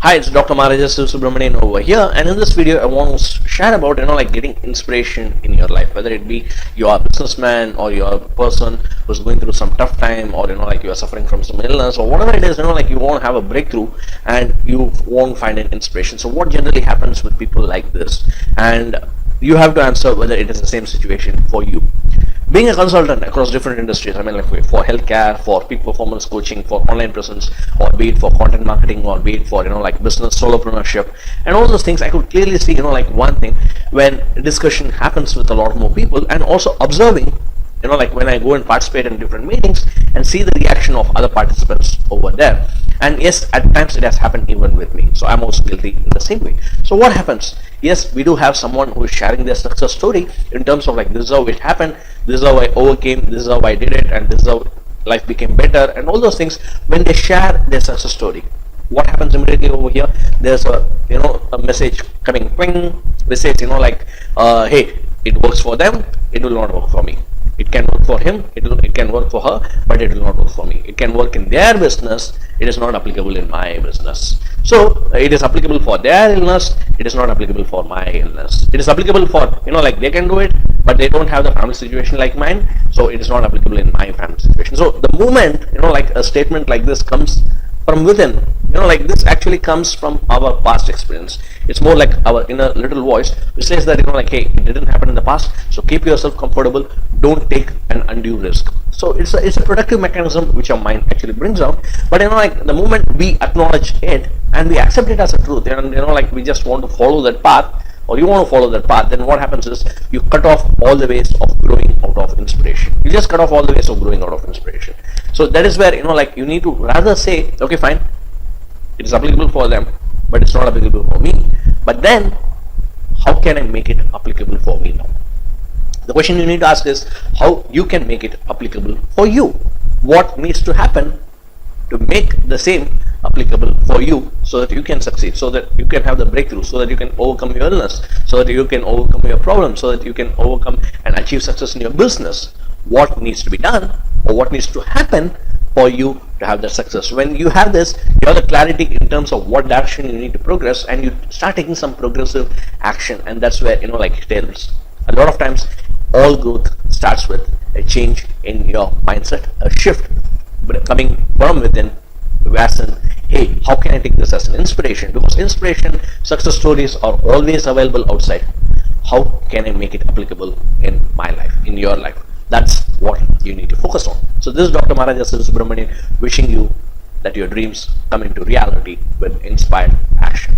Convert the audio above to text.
Hi, it's Dr. Maharaja SivaSubramanian over here, and in this video I want to share about like getting inspiration in your life, whether it be you're a businessman or you're a person who's going through some tough time, or like you are suffering from some illness or whatever it is, like you want to have a breakthrough and you won't find an inspiration. So what generally happens with people like this, and you have to answer whether it is the same situation for you. Being a consultant across different industries, like for healthcare, for peak performance coaching, for online presence, or be it for content marketing, or be it for like business solopreneurship, and all those things, I could clearly see like one thing when discussion happens with a lot more people, and also observing like when I go and participate in different meetings and see the reaction of other participants over there. And yes, at times it has happened even with me, so I'm also guilty in the same way. So what happens? Yes, we do have someone who is sharing their success story in terms of like, this is how it happened, this is how I overcame, this is how I did it, and this is how life became better, and all those things. When they share their success story, what happens immediately over here? There's a a message coming, ping, which says like, hey, it works for them, it will not work for me. It can work for him, it can work for her, but it will not work for me. It can work in their business, it is not applicable in my business. So it is applicable for their illness, it is not applicable for my illness. It is applicable for like they can do it, but they don't have the family situation like mine, so it is not applicable in my family situation. So the moment like a statement like this comes from within, like this actually comes from our past experience. It's more like our inner little voice which says that like, hey, it didn't happen in the past, so keep yourself comfortable, don't take an undue risk. So it's a productive mechanism which our mind actually brings out. But like the moment we acknowledge it and we accept it as a truth, and like we just want to follow that path, or you want to follow that path, then what happens is you cut off all the ways of growing out of inspiration. You just cut off all the ways of growing out of inspiration. So that is where like you need to rather say, okay, fine, it is applicable for them, but it's not applicable for me. But then how can I make it applicable for me now? The question you need to ask is how you can make it applicable for you. What needs to happen to make the same applicable for you, so that you can succeed, so that you can have the breakthrough, so that you can overcome your illness, so that you can overcome your problems, so that you can overcome and achieve success in your business. What needs to be done, or what needs to happen for you to have that success? When you have this, you have the clarity in terms of what direction you need to progress, and you start taking some progressive action. And that's where like it helps. A lot of times all growth starts with a change in your mindset, a shift coming from within, as in, hey, how can I take this as an inspiration? Because inspiration, success stories are always available outside. How can I make it applicable in my life, in your life? That's what you need to focus on. So this is Dr. Maharaja SivaSubramanian wishing you that your dreams come into reality with inspired action.